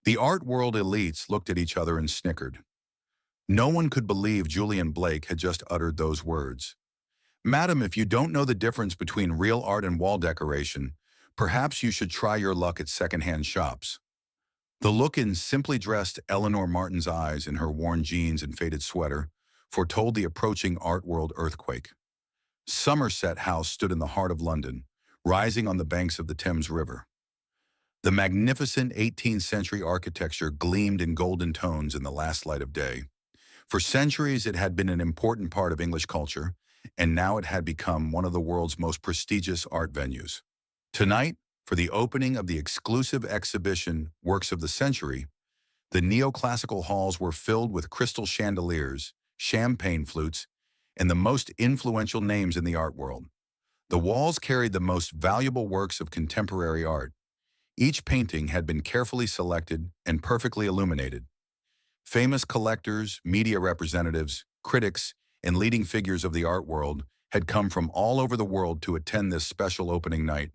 The art world elites looked at each other and snickered. No one could believe Julian Blake had just uttered those words. Madam, if you don't know the difference between real art and wall decoration, perhaps you should try your luck at secondhand shops. The look in simply dressed Eleanor Martin's eyes in her worn jeans and faded sweater foretold the approaching art world earthquake. Somerset House stood in the heart of London, rising on the banks of the Thames River. The magnificent 18th century architecture gleamed in golden tones in the last light of day. For centuries, it had been an important part of English culture, and now it had become one of the world's most prestigious art venues. Tonight, for the opening of the exclusive exhibition Works of the Century, the neoclassical halls were filled with crystal chandeliers, champagne flutes, and the most influential names in the art world. The walls carried the most valuable works of contemporary art. Each painting had been carefully selected and perfectly illuminated. Famous collectors, media representatives, critics, and leading figures of the art world had come from all over the world to attend this special opening night.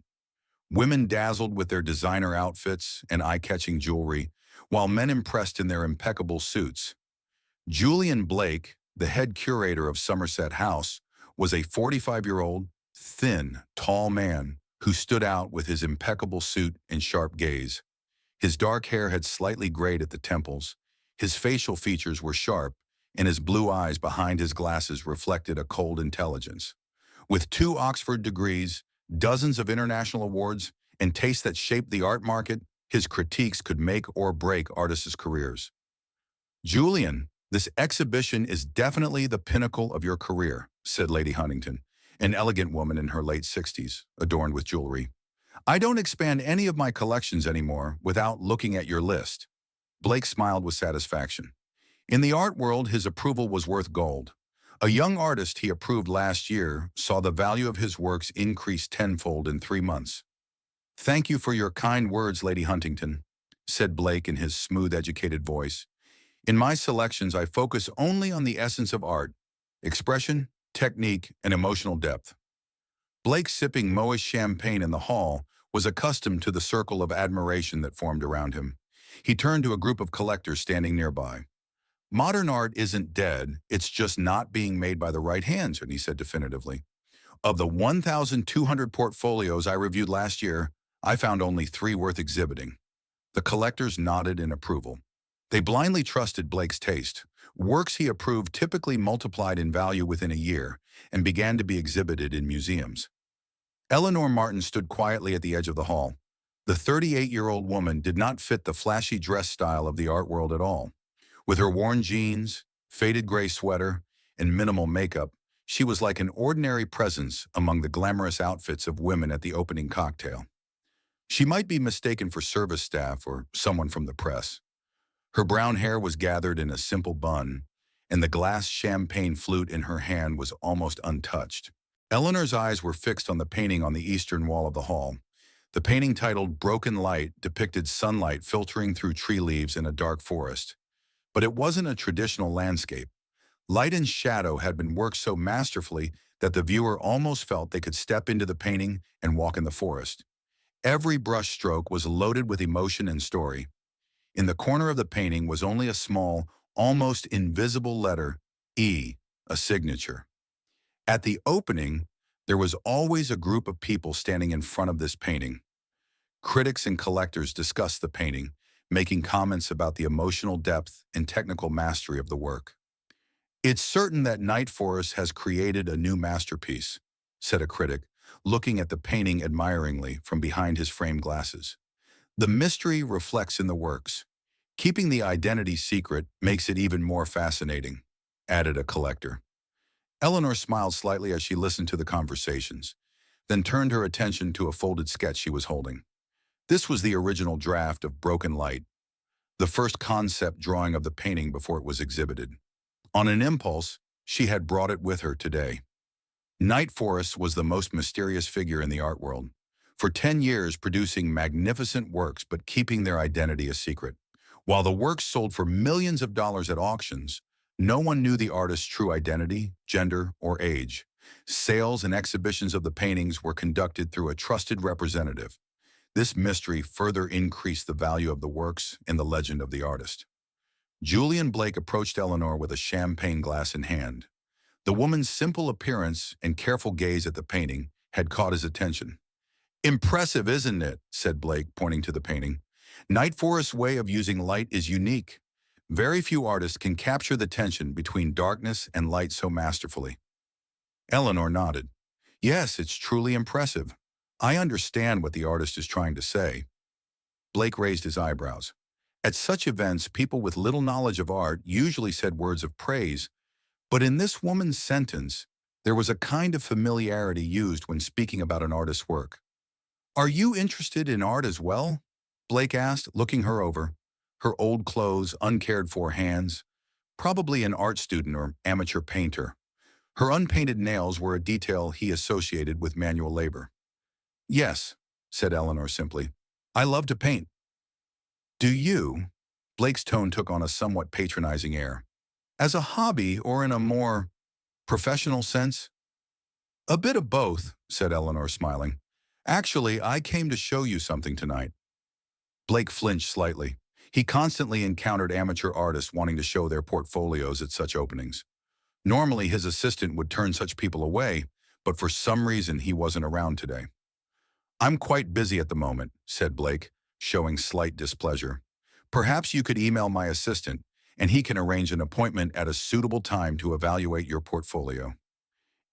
Women dazzled with their designer outfits and eye-catching jewelry, while men impressed in their impeccable suits. Julian Blake, the head curator of Somerset House, was a 45-year-old, thin, tall man who stood out with his impeccable suit and sharp gaze. His dark hair had slightly grayed at the temples, his facial features were sharp, and his blue eyes behind his glasses reflected a cold intelligence. With 2 Oxford degrees, dozens of international awards, and tastes that shaped the art market, his critiques could make or break artists' careers. "Julian, this exhibition is definitely the pinnacle of your career," said Lady Huntington, an elegant woman in her late 60s, adorned with jewelry. "I don't expand any of my collections anymore without looking at your list." Blake smiled with satisfaction. In the art world, his approval was worth gold. A young artist he approved last year saw the value of his works increase tenfold in 3 months. "Thank you for your kind words, Lady Huntington," said Blake in his smooth, educated voice. "In my selections, I focus only on the essence of art, expression, technique, and emotional depth." Blake, sipping Moët champagne in the hall, was accustomed to the circle of admiration that formed around him. He turned to a group of collectors standing nearby. "Modern art isn't dead, it's just not being made by the right hands," and he said definitively. "Of the 1,200 portfolios I reviewed last year, I found only 3 worth exhibiting." The collectors nodded in approval. They blindly trusted Blake's taste. Works he approved typically multiplied in value within a year and began to be exhibited in museums. Eleanor Martin stood quietly at the edge of the hall. The 38-year-old woman did not fit the flashy dress style of the art world at all. With her worn jeans, faded gray sweater, and minimal makeup, she was like an ordinary presence among the glamorous outfits of women at the opening cocktail. She might be mistaken for service staff or someone from the press. Her brown hair was gathered in a simple bun, and the glass champagne flute in her hand was almost untouched. Eleanor's eyes were fixed on the painting on the eastern wall of the hall. The painting, titled Broken Light, depicted sunlight filtering through tree leaves in a dark forest. But it wasn't a traditional landscape. Light and shadow had been worked so masterfully that the viewer almost felt they could step into the painting and walk in the forest. Every brushstroke was loaded with emotion and story. In the corner of the painting was only a small, almost invisible letter, E, a signature. At the opening, there was always a group of people standing in front of this painting. Critics and collectors discussed the painting, making comments about the emotional depth and technical mastery of the work. "It's certain that Night Forest has created a new masterpiece," said a critic, looking at the painting admiringly from behind his framed glasses. "The mystery reflects in the works. Keeping the identity secret makes it even more fascinating," added a collector. Eleanor smiled slightly as she listened to the conversations, then turned her attention to a folded sketch she was holding. This was the original draft of Broken Light, the first concept drawing of the painting before it was exhibited. On an impulse, she had brought it with her today. Night Forest was the most mysterious figure in the art world, for 10 years producing magnificent works but keeping their identity a secret. While the works sold for millions of dollars at auctions, no one knew the artist's true identity, gender, or age. Sales and exhibitions of the paintings were conducted through a trusted representative. This mystery further increased the value of the works and the legend of the artist. Julian Blake approached Eleanor with a champagne glass in hand. The woman's simple appearance and careful gaze at the painting had caught his attention. "Impressive, isn't it?" said Blake, pointing to the painting. "Night Forest's way of using light is unique. Very few artists can capture the tension between darkness and light so masterfully." Eleanor nodded. "Yes, it's truly impressive. I understand what the artist is trying to say." Blake raised his eyebrows. At such events, people with little knowledge of art usually said words of praise, but in this woman's sentence, there was a kind of familiarity used when speaking about an artist's work. "Are you interested in art as well?" Blake asked, looking her over. Her old clothes, uncared-for hands, probably an art student or amateur painter. Her unpainted nails were a detail he associated with manual labor. "Yes," said Eleanor simply. "I love to paint." "Do you?" Blake's tone took on a somewhat patronizing air. "As a hobby or in a more professional sense?" "A bit of both," said Eleanor, smiling. "Actually, I came to show you something tonight." Blake flinched slightly. He constantly encountered amateur artists wanting to show their portfolios at such openings. Normally, his assistant would turn such people away, but for some reason he wasn't around today. "I'm quite busy at the moment," said Blake, showing slight displeasure. "Perhaps you could email my assistant, and he can arrange an appointment at a suitable time to evaluate your portfolio."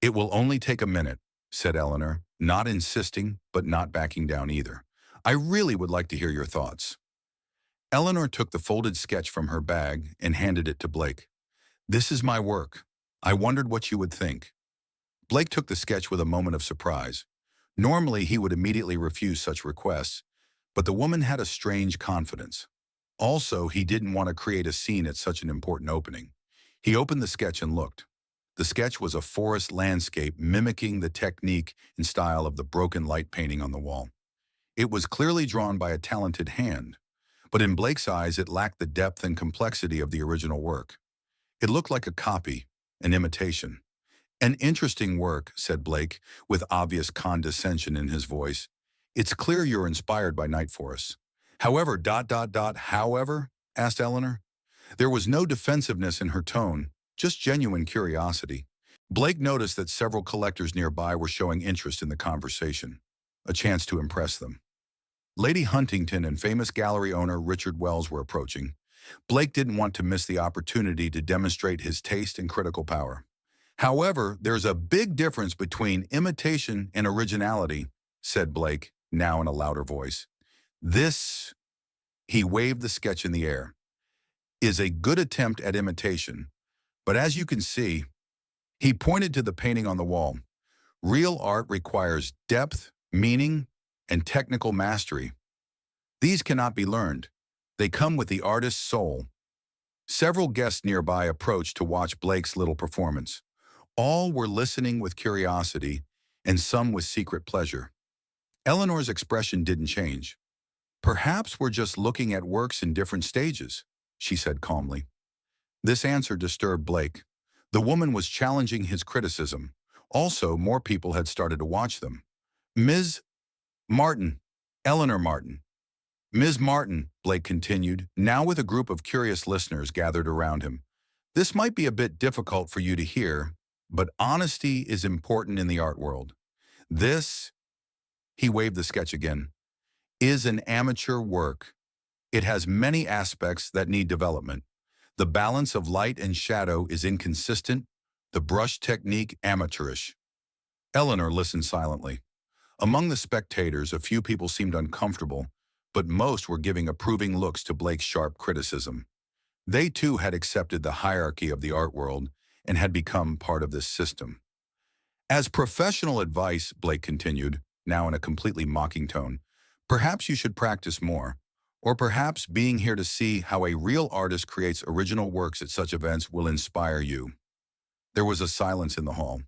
"It will only take a minute," said Eleanor, not insisting, but not backing down either. "I really would like to hear your thoughts." Eleanor took the folded sketch from her bag and handed it to Blake. "This is my work. I wondered what you would think." Blake took the sketch with a moment of surprise. Normally, he would immediately refuse such requests, but the woman had a strange confidence. Also, he didn't want to create a scene at such an important opening. He opened the sketch and looked. The sketch was a forest landscape mimicking the technique and style of the broken light painting on the wall. It was clearly drawn by a talented hand, but in Blake's eyes it lacked the depth and complexity of the original work. It looked like a copy, an imitation. "An interesting work," said Blake, with obvious condescension in his voice. "It's clear you're inspired by night forests." "However, however?" asked Eleanor. There was no defensiveness in her tone, just genuine curiosity. Blake noticed that several collectors nearby were showing interest in the conversation, a chance to impress them. Lady Huntington and famous gallery owner Richard Wells were approaching. Blake didn't want to miss the opportunity to demonstrate his taste and critical power. "However, there's a big difference between imitation and originality," said Blake, now in a louder voice. "This," he waved the sketch in the air, "is a good attempt at imitation, but as you can see," he pointed to the painting on the wall, "real art requires depth, meaning, and technical mastery. These cannot be learned. They come with the artist's soul." Several guests nearby approached to watch Blake's little performance. All were listening with curiosity, and some with secret pleasure. Eleanor's expression didn't change. "Perhaps we're just looking at works in different stages," she said calmly. This answer disturbed Blake. The woman was challenging his criticism. Also, more people had started to watch them. "Ms. Martin, Eleanor Martin." "Ms. Martin," Blake continued, now with a group of curious listeners gathered around him. "This might be a bit difficult for you to hear, but honesty is important in the art world. This," he waved the sketch again, "is an amateur work. It has many aspects that need development. The balance of light and shadow is inconsistent, the brush technique amateurish." Eleanor listened silently. Among the spectators, a few people seemed uncomfortable, but most were giving approving looks to Blake's sharp criticism. They too had accepted the hierarchy of the art world and had become part of this system. "As professional advice," Blake continued, now in a completely mocking tone, "perhaps you should practice more. Or perhaps being here to see how a real artist creates original works at such events will inspire you." There was a silence in the hall.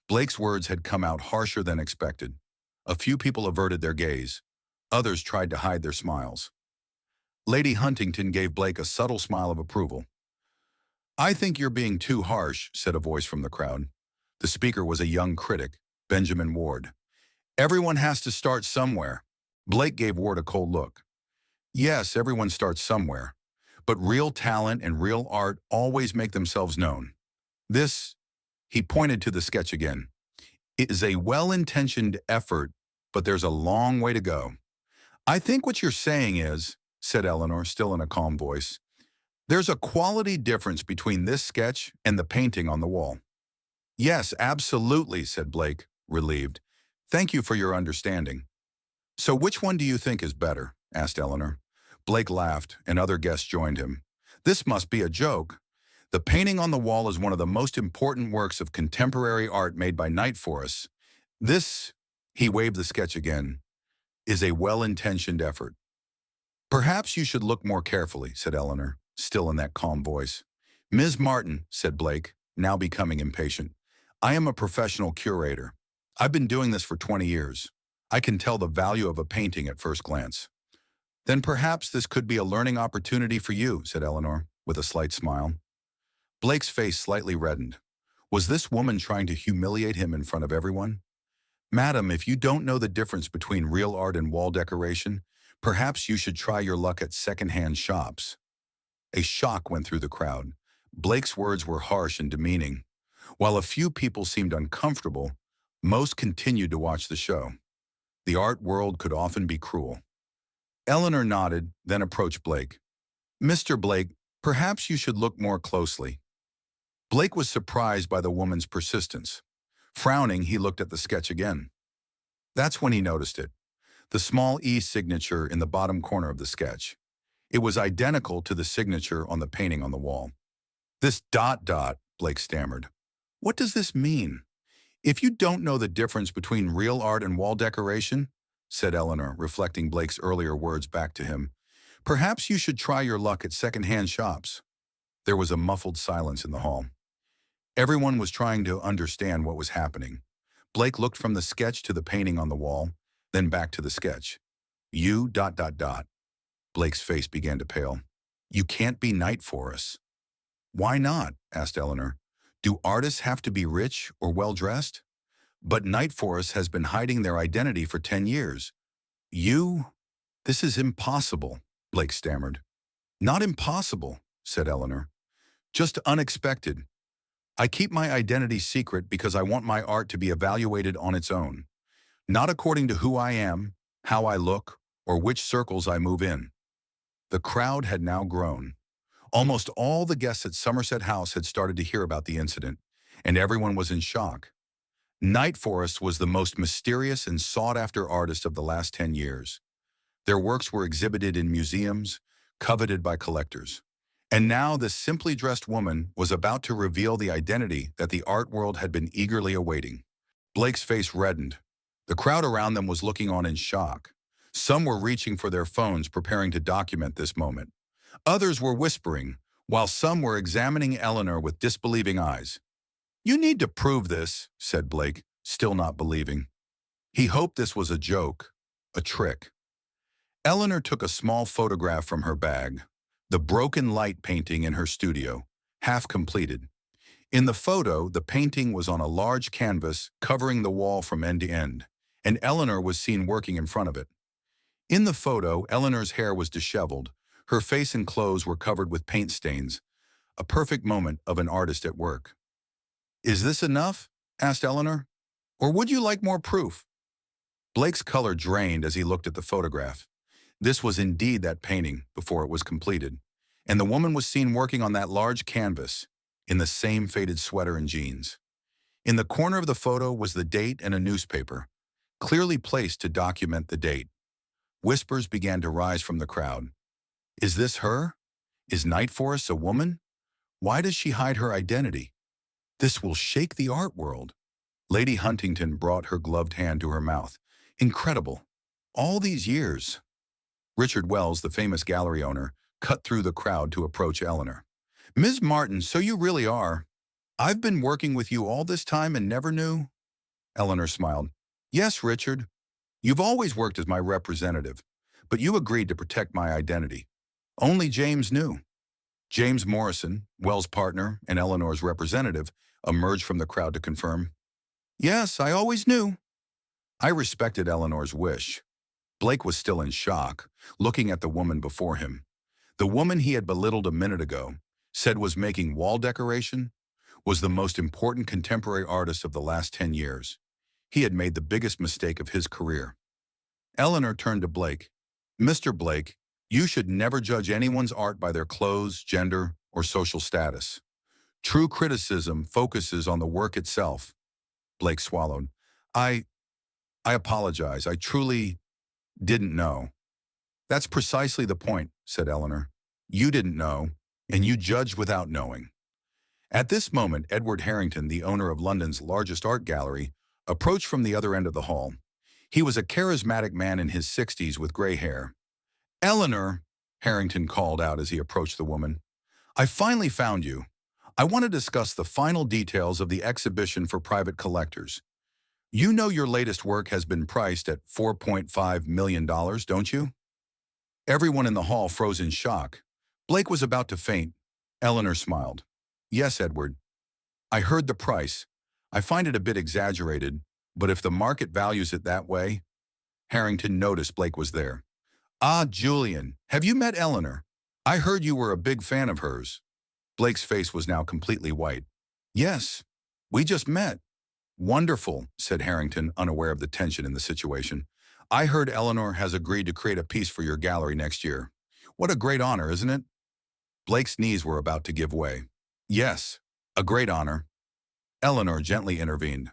Blake's words had come out harsher than expected. A few people averted their gaze. Others tried to hide their smiles. Lady Huntington gave Blake a subtle smile of approval. "I think you're being too harsh," said a voice from the crowd. The speaker was a young critic, Benjamin Ward. "Everyone has to start somewhere. Blake gave Ward a cold look. Yes, everyone starts somewhere, but real talent and real art always make themselves known. This, he pointed to the sketch again, is a well-intentioned effort, but there's a long way to go. I think what you're saying is, said Eleanor, still in a calm voice, there's a quality difference between this sketch and the painting on the wall. Yes, absolutely, said Blake, relieved. Thank you for your understanding. So which one do you think is better? Asked Eleanor. Blake laughed, and other guests joined him. This must be a joke. The painting on the wall is one of the most important works of contemporary art made by night forests. This, he waved the sketch again, is a well-intentioned effort. Perhaps you should look more carefully, said Eleanor, still in that calm voice. Ms. Martin, said Blake, now becoming impatient. I am a professional curator. I've been doing this for 20 years. I can tell the value of a painting at first glance. Then perhaps this could be a learning opportunity for you, said Eleanor, with a slight smile. Blake's face slightly reddened. Was this woman trying to humiliate him in front of everyone? Madam, if you don't know the difference between real art and wall decoration, perhaps you should try your luck at second-hand shops. A shock went through the crowd. Blake's words were harsh and demeaning. While a few people seemed uncomfortable, most continued to watch the show. The art world could often be cruel. Eleanor nodded, then approached Blake. Mr. Blake, perhaps you should look more closely. Blake was surprised by the woman's persistence. Frowning, he looked at the sketch again. That's when he noticed it. The small E signature in the bottom corner of the sketch. It was identical to the signature on the painting on the wall. This ... Blake stammered. What does this mean? If you don't know the difference between real art and wall decoration, said Eleanor, reflecting Blake's earlier words back to him, perhaps you should try your luck at second-hand shops. There was a muffled silence in the hall. Everyone was trying to understand what was happening. Blake looked from the sketch to the painting on the wall, then back to the sketch. You ... Blake's face began to pale. You can't be night forests. Why not? Asked Eleanor. Do artists have to be rich or well-dressed? But night forests has been hiding their identity for 10 years. This is impossible, Blake stammered. Not impossible, said Eleanor. Just unexpected. I keep my identity secret because I want my art to be evaluated on its own, not according to who I am, how I look, or which circles I move in. The crowd had now grown. Almost all the guests at Somerset House had started to hear about the incident, and everyone was in shock. Night Forest was the most mysterious and sought-after artist of the last 10 years. Their works were exhibited in museums, coveted by collectors. And now this simply dressed woman was about to reveal the identity that the art world had been eagerly awaiting. Blake's face reddened. The crowd around them was looking on in shock. Some were reaching for their phones, preparing to document this moment. Others were whispering, while some were examining Eleanor with disbelieving eyes. You need to prove this, said Blake, still not believing. He hoped this was a joke, a trick. Eleanor took a small photograph from her bag, the broken light painting in her studio, half completed. In the photo, the painting was on a large canvas covering the wall from end to end, and Eleanor was seen working in front of it. In the photo, Eleanor's hair was disheveled, her face and clothes were covered with paint stains, a perfect moment of an artist at work. Is this enough? Asked Eleanor. Or would you like more proof? Blake's color drained as he looked at the photograph. This was indeed that painting before it was completed, and the woman was seen working on that large canvas in the same faded sweater and jeans. In the corner of the photo was the date and a newspaper, clearly placed to document the date. Whispers began to rise from the crowd. Is this her? Is Night Forest a woman? Why does she hide her identity? This will shake the art world. Lady Huntington brought her gloved hand to her mouth. Incredible. All these years. Richard Wells, the famous gallery owner, cut through the crowd to approach Eleanor. Ms. Martin, so you really are. I've been working with you all this time and never knew. Eleanor smiled. Yes, Richard. You've always worked as my representative, but you agreed to protect my identity. Only James knew. James Morrison, Wells' partner and Eleanor's representative, emerged from the crowd to confirm. Yes, I always knew. I respected Eleanor's wish. Blake was still in shock, looking at the woman before him. The woman he had belittled a minute ago, said was making wall decoration, was the most important contemporary artist of the last 10 years. He had made the biggest mistake of his career. Eleanor turned to Blake. Mr. Blake, you should never judge anyone's art by their clothes, gender, or social status. True criticism focuses on the work itself. Blake swallowed. I apologize. I truly didn't know. That's precisely the point, said Eleanor. You didn't know, and you judged without knowing. At this moment, Edward Harrington, the owner of London's largest art gallery, approached from the other end of the hall. He was a charismatic man in his 60s with gray hair. Eleanor, Harrington called out as he approached the woman. I finally found you. I want to discuss the final details of the exhibition for private collectors. You know your latest work has been priced at $4.5 million, don't you? Everyone in the hall froze in shock. Blake was about to faint. Eleanor smiled. Yes, Edward. I heard the price. I find it a bit exaggerated, but if the market values it that way. Harrington noticed Blake was there. Ah, Julian, have you met Eleanor? I heard you were a big fan of hers. Blake's face was now completely white. Yes, we just met. Wonderful, said Harrington, unaware of the tension in the situation. I heard Eleanor has agreed to create a piece for your gallery next year. What a great honor, isn't it? Blake's knees were about to give way. Yes, a great honor. Eleanor gently intervened.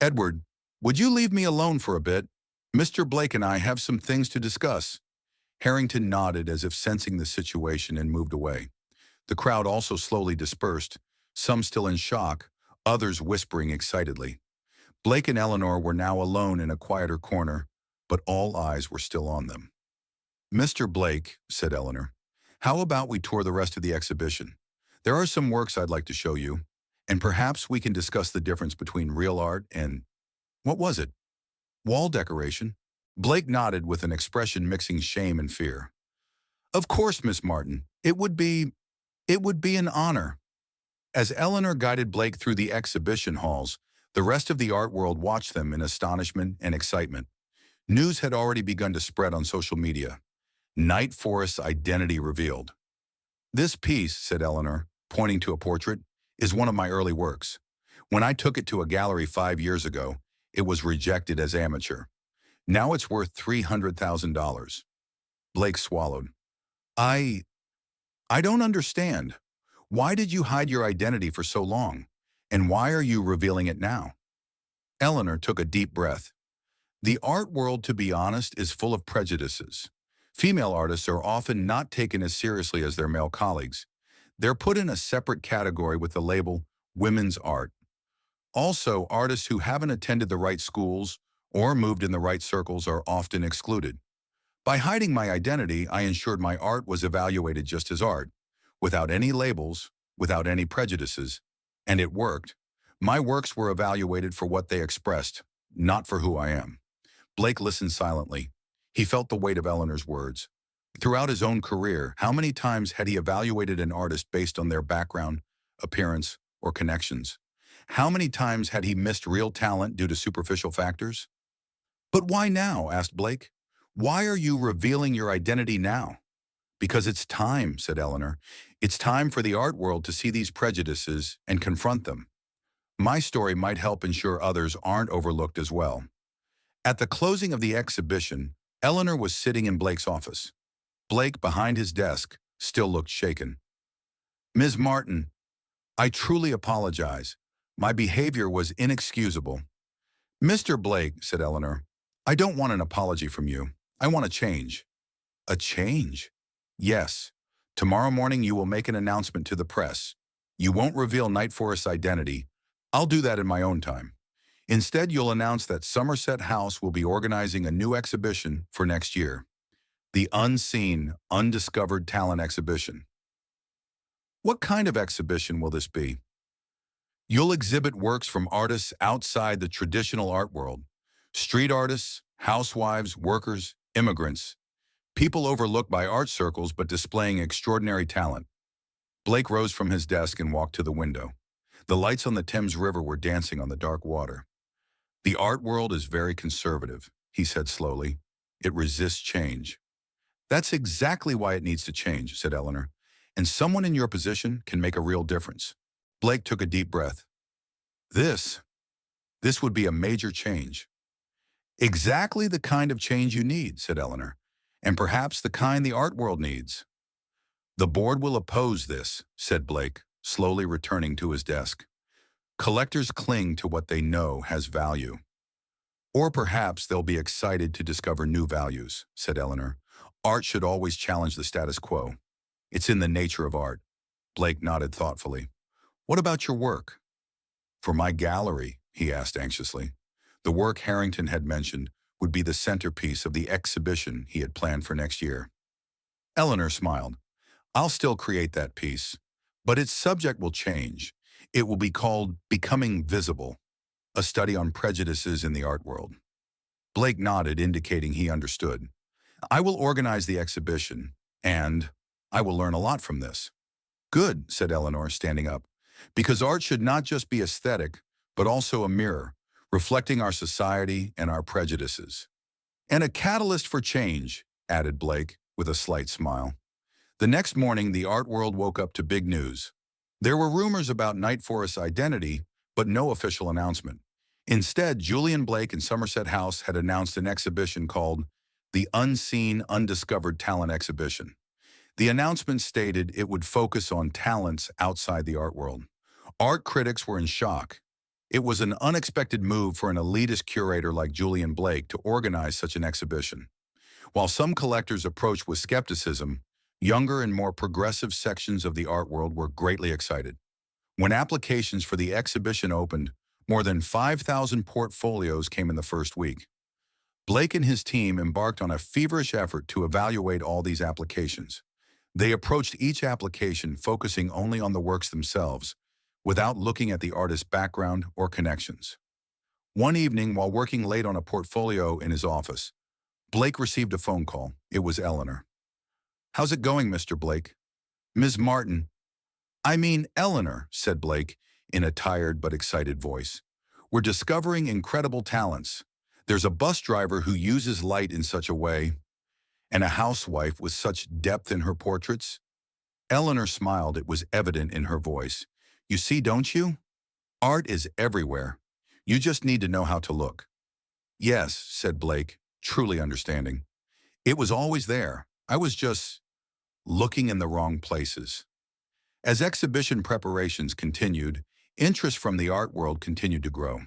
Edward, would you leave me alone for a bit? Mr. Blake and I have some things to discuss. Harrington nodded as if sensing the situation and moved away. The crowd also slowly dispersed, some still in shock, others whispering excitedly. Blake and Eleanor were now alone in a quieter corner, but all eyes were still on them. Mr. Blake, said Eleanor, how about we tour the rest of the exhibition? There are some works I'd like to show you, and perhaps we can discuss the difference between real art and, what was it? Wall decoration? Blake nodded with an expression mixing shame and fear. Of course, Miss Martin, it would be an honor. As Eleanor guided Blake through the exhibition halls, the rest of the art world watched them in astonishment and excitement. News had already begun to spread on social media. Night Forest's identity revealed. This piece, said Eleanor, pointing to a portrait, is one of my early works. When I took it to a gallery 5 years ago, it was rejected as amateur. Now it's worth $300,000. Blake swallowed. I don't understand. Why did you hide your identity for so long? And why are you revealing it now? Eleanor took a deep breath. The art world, to be honest, is full of prejudices. Female artists are often not taken as seriously as their male colleagues. They're put in a separate category with the label women's art. Also, artists who haven't attended the right schools or moved in the right circles are often excluded. By hiding my identity, I ensured my art was evaluated just as art, without any labels, without any prejudices. And it worked. My works were evaluated for what they expressed, not for who I am. Blake listened silently. He felt the weight of Eleanor's words. Throughout his own career, how many times had he evaluated an artist based on their background, appearance, or connections? How many times had he missed real talent due to superficial factors? But why now? Asked Blake. Why are you revealing your identity now? Because it's time, said Eleanor. It's time for the art world to see these prejudices and confront them. My story might help ensure others aren't overlooked as well. At the closing of the exhibition, Eleanor was sitting in Blake's office. Blake, behind his desk, still looked shaken. Ms. Martin, I truly apologize. My behavior was inexcusable. Mr. Blake, said Eleanor, I don't want an apology from you. I want a change. A change? Yes. Tomorrow morning you will make an announcement to the press. You won't reveal Night Forest's identity. I'll do that in my own time. Instead, you'll announce that Somerset House will be organizing a new exhibition for next year. The Unseen, Undiscovered Talent Exhibition. What kind of exhibition will this be? You'll exhibit works from artists outside the traditional art world. Street artists, housewives, workers, immigrants. People overlooked by art circles but displaying extraordinary talent. Blake rose from his desk and walked to the window. The lights on the Thames River were dancing on the dark water. The art world is very conservative, he said slowly. It resists change. That's exactly why it needs to change, said Eleanor. And someone in your position can make a real difference. Blake took a deep breath. This, this would be a major change. Exactly the kind of change you need, said Eleanor, and perhaps the kind the art world needs. The board will oppose this, said Blake, slowly returning to his desk. Collectors cling to what they know has value. Or perhaps they'll be excited to discover new values, said Eleanor. Art should always challenge the status quo. It's in the nature of art. Blake nodded thoughtfully. What about your work? For my gallery, he asked anxiously. The work Harrington had mentioned would be the centerpiece of the exhibition he had planned for next year. Eleanor smiled. I'll still create that piece, but its subject will change. It will be called Becoming Visible, a study on prejudices in the art world. Blake nodded, indicating he understood. I will organize the exhibition, and I will learn a lot from this. Good, said Eleanor, standing up, because art should not just be aesthetic, but also a mirror, reflecting our society and our prejudices. And a catalyst for change, added Blake, with a slight smile. The next morning, the art world woke up to big news. There were rumors about Night Forest's identity, but no official announcement. Instead, Julian Blake and Somerset House had announced an exhibition called the Unseen, Undiscovered Talent Exhibition. The announcement stated it would focus on talents outside the art world. Art critics were in shock. It was an unexpected move for an elitist curator like Julian Blake to organize such an exhibition. While some collectors approached with skepticism, younger and more progressive sections of the art world were greatly excited. When applications for the exhibition opened, more than 5,000 portfolios came in the first week. Blake and his team embarked on a feverish effort to evaluate all these applications. They approached each application focusing only on the works themselves, without looking at the artist's background or connections. One evening, while working late on a portfolio in his office, Blake received a phone call. It was Eleanor. How's it going, Mr. Blake? Ms. Martin. I mean, Eleanor, said Blake, in a tired but excited voice. We're discovering incredible talents. There's a bus driver who uses light in such a way, and a housewife with such depth in her portraits. Eleanor smiled. It was evident in her voice. You see, don't you? Art is everywhere. You just need to know how to look. Yes, said Blake, truly understanding. It was always there. I was just looking in the wrong places. As exhibition preparations continued, interest from the art world continued to grow.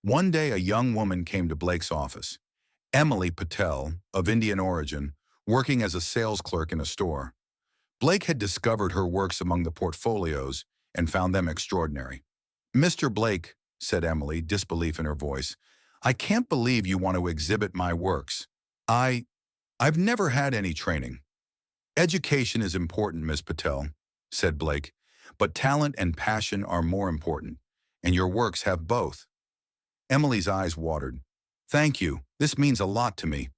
One day, a young woman came to Blake's office. Emily Patel, of Indian origin, working as a sales clerk in a store. Blake had discovered her works among the portfolios and found them extraordinary. Mr. Blake, said Emily, disbelief in her voice, I can't believe you want to exhibit my works. I've never had any training. Education is important, Ms. Patel, said Blake, but talent and passion are more important, and your works have both. Emily's eyes watered. Thank you. This means a lot to me.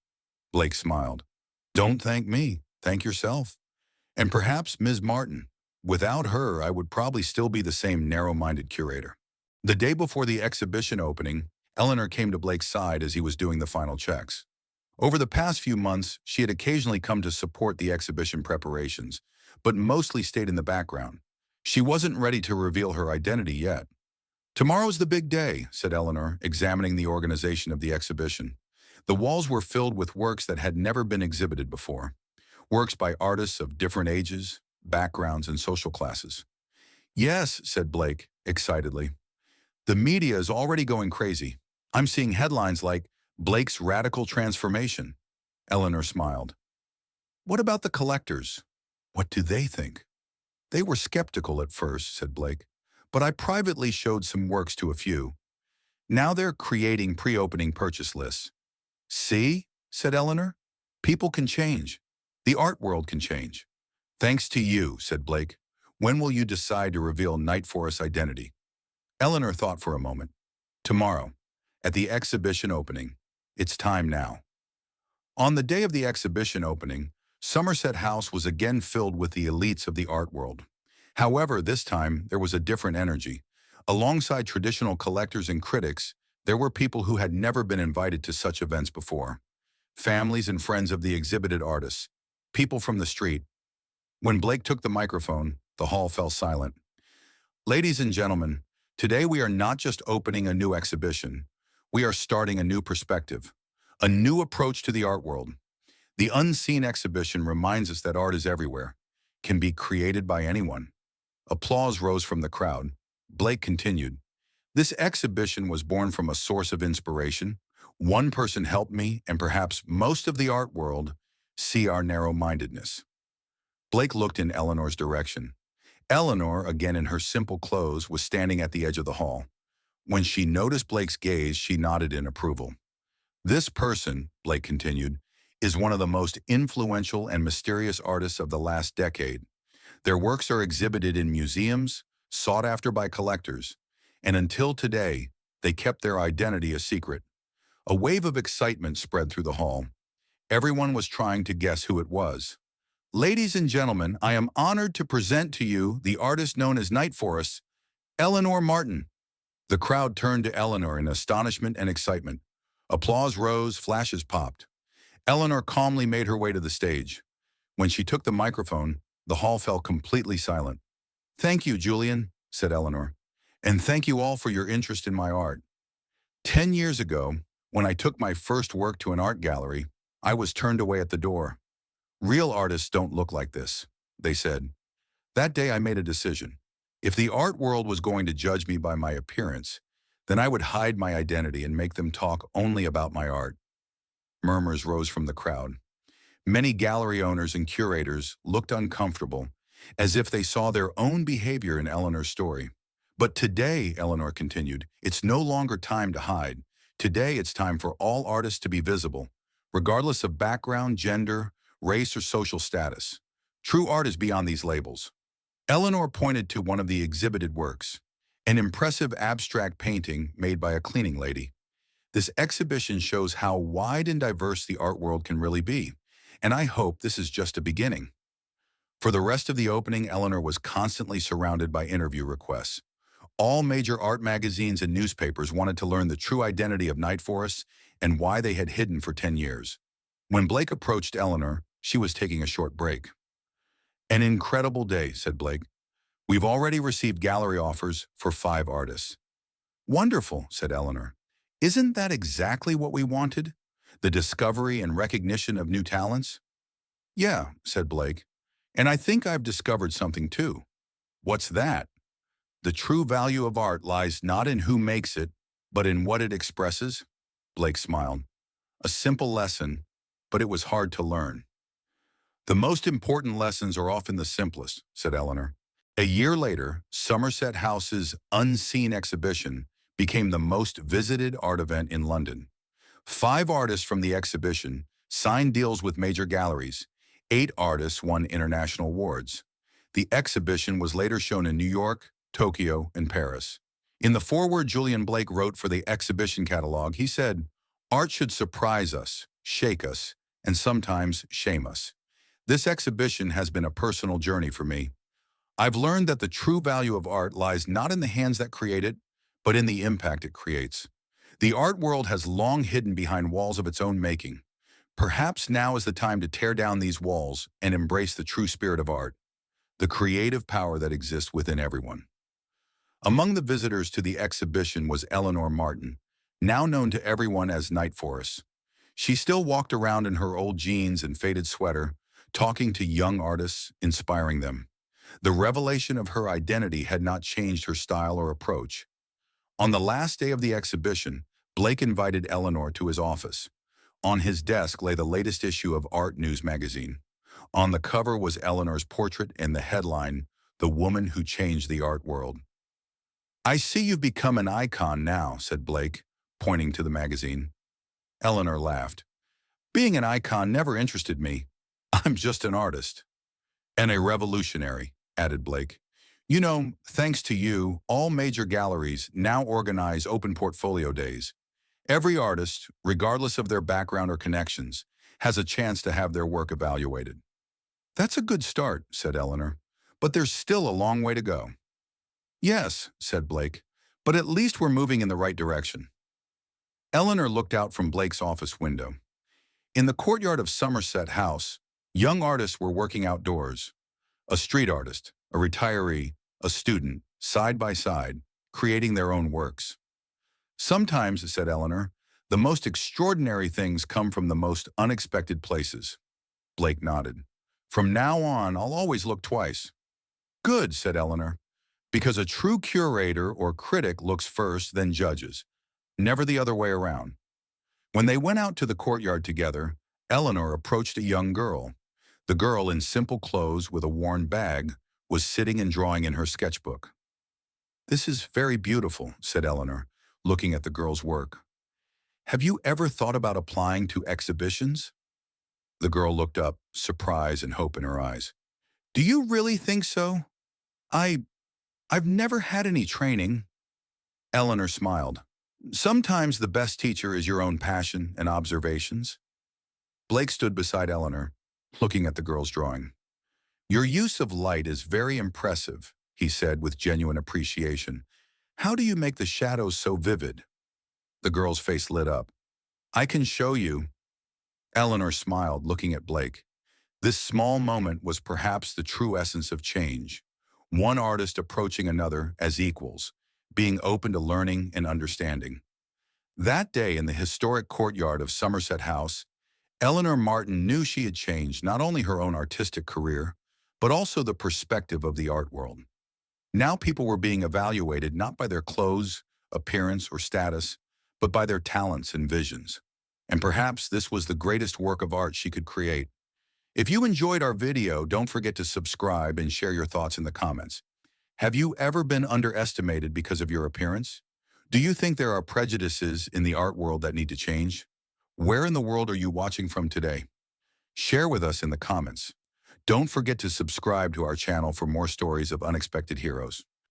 Blake smiled. Don't thank me. Thank yourself. And perhaps Ms. Martin. Without her, I would probably still be the same narrow-minded curator. The day before the exhibition opening, Eleanor came to Blake's side as he was doing the final checks. Over the past few months, she had occasionally come to support the exhibition preparations, but mostly stayed in the background. She wasn't ready to reveal her identity yet. Tomorrow's the big day, said Eleanor, examining the organization of the exhibition. The walls were filled with works that had never been exhibited before. Works by artists of different ages, backgrounds, and social classes. Yes, said Blake, excitedly. The media is already going crazy. I'm seeing headlines like, Blake's radical transformation. Eleanor smiled. What about the collectors? What do they think? They were skeptical at first, said Blake, but I privately showed some works to a few. Now they're creating pre-opening purchase lists. See, said Eleanor, people can change. The art world can change. Thanks to you, said Blake. When will you decide to reveal Night Forest's identity? Eleanor thought for a moment. Tomorrow, at the exhibition opening. It's time now. On the day of the exhibition opening, Somerset House was again filled with the elites of the art world. However, this time, there was a different energy. Alongside traditional collectors and critics, there were people who had never been invited to such events before. families and friends of the exhibited artists, people from the street. When Blake took the microphone, the hall fell silent. Ladies and gentlemen, today we are not just opening a new exhibition. We are starting a new perspective, a new approach to the art world. The unseen exhibition reminds us that art is everywhere, can be created by anyone. Applause rose from the crowd. Blake continued, "This exhibition was born from a source of inspiration. One person helped me, and perhaps most of the art world, see our narrow-mindedness." Blake looked in Eleanor's direction. Eleanor, again in her simple clothes, was standing at the edge of the hall. When she noticed Blake's gaze, she nodded in approval. "This person," Blake continued, "is one of the most influential and mysterious artists of the last decade. Their works are exhibited in museums, sought after by collectors, and until today, they kept their identity a secret." A wave of excitement spread through the hall. Everyone was trying to guess who it was. "Ladies and gentlemen, I am honored to present to you the artist known as Night Forest, Eleanor Martin." The crowd turned to Eleanor in astonishment and excitement. Applause rose, flashes popped. Eleanor calmly made her way to the stage. When she took the microphone, the hall fell completely silent. "Thank you, Julian," said Eleanor, "and thank you all for your interest in my art. 10 years ago, when I took my first work to an art gallery, I was turned away at the door. 'Real artists don't look like this,' they said. That day I made a decision. If the art world was going to judge me by my appearance, then I would hide my identity and make them talk only about my art." Murmurs rose from the crowd. Many gallery owners and curators looked uncomfortable, as if they saw their own behavior in Eleanor's story. "But today," Eleanor continued, "it's no longer time to hide. Today it's time for all artists to be visible, regardless of background, gender, race, or social status. True art is beyond these labels." Eleanor pointed to one of the exhibited works, an impressive abstract painting made by a cleaning lady. "This exhibition shows how wide and diverse the art world can really be, and I hope this is just a beginning." For the rest of the opening, Eleanor was constantly surrounded by interview requests. All major art magazines and newspapers wanted to learn the true identity of Night Forest and why they had hidden for 10 years. When Blake approached Eleanor, she was taking a short break. "An incredible day," said Blake. "We've already received gallery offers for 5 artists." "Wonderful," said Eleanor. "Isn't that exactly what we wanted? The discovery and recognition of new talents?" "Yeah," said Blake. "And I think I've discovered something too." "What's that?" "The true value of art lies not in who makes it, but in what it expresses." Blake smiled. "A simple lesson, but it was hard to learn." "The most important lessons are often the simplest," said Eleanor. A year later, Somerset House's Unseen exhibition became the most visited art event in London. 5 artists from the exhibition signed deals with major galleries. 8 artists won international awards. The exhibition was later shown in New York, Tokyo, and Paris. In the foreword Julian Blake wrote for the exhibition catalog, he said, "Art should surprise us, shake us, and sometimes shame us. This exhibition has been a personal journey for me. I've learned that the true value of art lies not in the hands that create it, but in the impact it creates. The art world has long hidden behind walls of its own making. Perhaps now is the time to tear down these walls and embrace the true spirit of art, the creative power that exists within everyone." Among the visitors to the exhibition was Eleanor Martin, now known to everyone as Night Forest. She still walked around in her old jeans and faded sweater, talking to young artists, inspiring them. The revelation of her identity had not changed her style or approach. On the last day of the exhibition, Blake invited Eleanor to his office. On his desk lay the latest issue of Art News magazine. On the cover was Eleanor's portrait and the headline, "The Woman Who Changed the Art World." "I see you've become an icon now," said Blake, pointing to the magazine. Eleanor laughed. "Being an icon never interested me. I'm just an artist." "And a revolutionary," added Blake. "You know, thanks to you, all major galleries now organize open portfolio days. Every artist, regardless of their background or connections, has a chance to have their work evaluated." "That's a good start," said Eleanor, "but there's still a long way to go." "Yes," said Blake, "but at least we're moving in the right direction." Eleanor looked out from Blake's office window. In the courtyard of Somerset House, young artists were working outdoors. A street artist, a retiree, a student, side by side, creating their own works. Sometimes, said Eleanor, the most extraordinary things come from the most unexpected places. Blake nodded. From now on, I'll always look twice. Good, said Eleanor, because a true curator or critic looks first, then judges, never the other way around. When they went out to the courtyard together, Eleanor approached a young girl. The girl, in simple clothes with a worn bag, was sitting and drawing in her sketchbook. This is very beautiful, said Eleanor, looking at the girl's work. Have you ever thought about applying to exhibitions? The girl looked up, surprise and hope in her eyes. Do you really think so? I've never had any training. Eleanor smiled. Sometimes the best teacher is your own passion and observations. Blake stood beside Eleanor, looking at the girl's drawing. Your use of light is very impressive, he said with genuine appreciation. How do you make the shadows so vivid? The girl's face lit up. I can show you. Eleanor smiled, looking at Blake. This small moment was perhaps the true essence of change. One artist approaching another as equals, being open to learning and understanding. That day in the historic courtyard of Somerset House, Eleanor Martin knew she had changed not only her own artistic career, but also the perspective of the art world. Now people were being evaluated not by their clothes, appearance, or status, but by their talents and visions. And perhaps this was the greatest work of art she could create. If you enjoyed our video, don't forget to subscribe and share your thoughts in the comments. Have you ever been underestimated because of your appearance? Do you think there are prejudices in the art world that need to change? Where in the world are you watching from today? Share with us in the comments. Don't forget to subscribe to our channel for more stories of unexpected heroes.